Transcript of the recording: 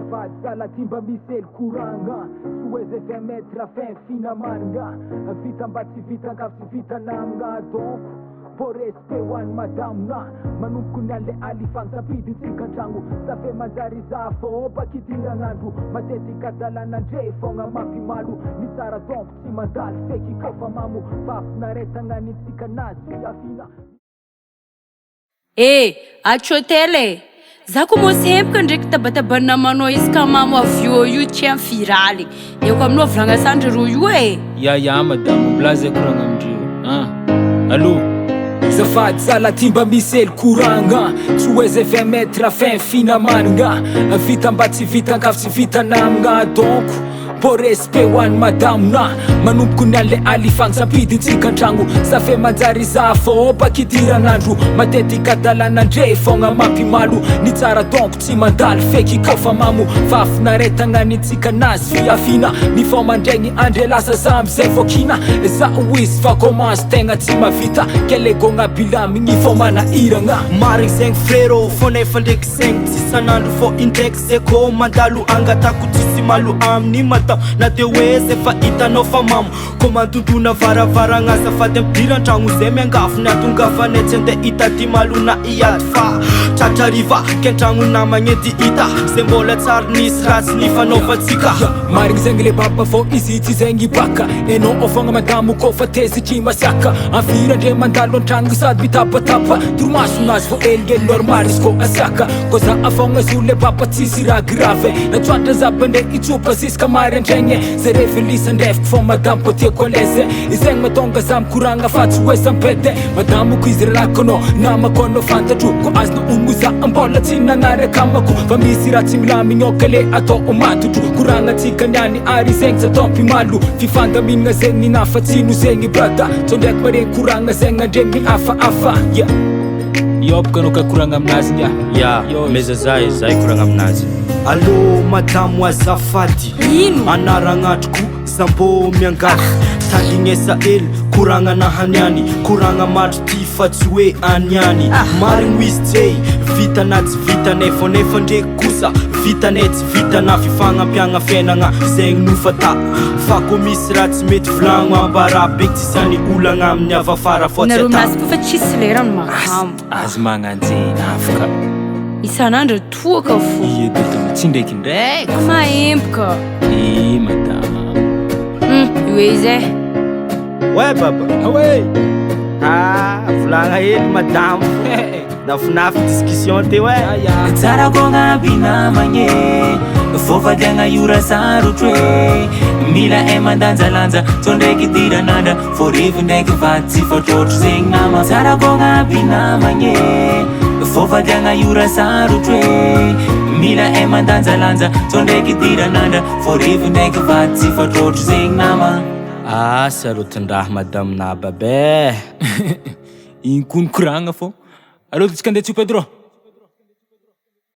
Azafady zalaty mba misy ely koragna Tsy oezy 20 metra fin finamanagna Vita mba tsy vita angavy tsy vita namagna Donc Bo respect ho an'ny madamona Manomboko ny an'le alifany sampidintsika antragno Safe manjary za fô pakidiran'andro Matetika dalan'andre fogna mampimalo Ny tsara donko tsy mandaly feky kofa mamo Fafinaretagna nitsika nazy fiafina Atrotele za commencé hempaka ndraiky tabatabany namanao izy ka mamo avio io tsy amin'ny firaly eo ko aminao volagna sandry ro io Ya madame blaze koragna amindreo Allô Azafady zalaty mba misy ely koragna Tsy oezy 20 metra fin finamanagna Vita mba tsy vita angavy tsy vita namagna Donc Bo respect ho an'ny madamona Manomboko ny an'le alifany sampidintsika antragno Safe manjary za fô pakidiran'andro Matetika dalan'andre fogna mampimalo Ny tsara donko tsy mandaly feky kofa mamo Fafinaretagna nitsika nazy fiafina Ny fô mandraigny andre lasa samby zay vokina Za izy fa commence tegna tsy mavita Kelego agnabilamigny fô manahiragna Marigny zegny frérô fô nefa ndraiky zegny tsy sanandro fô indraiky zay kô mandalo angatako tsisy malo amin'ny mata na de hoe zay fa hitanao fa mamo Kô mantontona varavaragna azafady ampidiry antragno zay miangafo ny atongafanay tsy andeha hitady malona iady fa tratrariva kentragno namagny edy hita zay mbola tsara nisy ratsy ny fanaovantsika Marigny zegny le baba fô izy tsy zegny baka Enao ofagna madamo kô fa tezitry masiaka Afiry andre mandalo antragno sady mitapatapa Toromasonazy fô elingely normal izy kô asiaka Kô za afogna zo le baba tsisy raha grave Natsoatra zabande itsopa ziska mari andraigny Zay revelisa ndrefiko fô madamo kô tiako aleze Izegny matonga za mikoragna fa tsy hoe sampede Madamoko izy rahakonao namako anao fantatro Kô azonao ongo za mbola tsy nagnaraka amako Fa misy raha tsy milamignoka le atao matotro Koragna tsika niany ary zegny tsy atao mpimalo Fifandaminagna zegny nafatsino zegny brada Tsô ndraiky maregny koragna zegny andre mihafahafa Iopaka anao ka koragna aminazy nia meza zay koragna aminazy Allô madamo azafady Ino? Anaragnatroko zambo miangafy Talignesa ely koragna nahaniany Koragna matro ty fa tsy hoe aniany Marigny izy jay vitanay tsy vitanay fô nefa ndraiky kosa Vitanay tsy vitana fifagnapiagna fiainagna zegny nofata Fa kô misy raha tsy mety volagno ambara beky tsisy any olagna amin'ny avafara fô tsy Nareo ata masy koa fa tsisy lerany mahamo Azy magnanjeny afaka Isan'andro toaka fo Tsy ndraiky ndraiky Mahempaka madame Io izy Ouais baba Awe volagna hely madamo Nafinafy discussion te ouais Tsara kô agnaby namagny Fô fadiagna ora sarotro Mila mandanjalanja Tsô ndraiky diran'andra Fô rivo ndraiky vady tsy fatrôtro zegny nama Tsara kô agnaby namagny Fô fadiagna ora sarotro Mila mandanjalanja Tsô ndraiky diran'andra Fô rivo ndraiky vady tsy fatrôtro zegny nama Sarotin-draha madame na babe Igny koa ny koragna fô Allô tsika andeha tsy pedro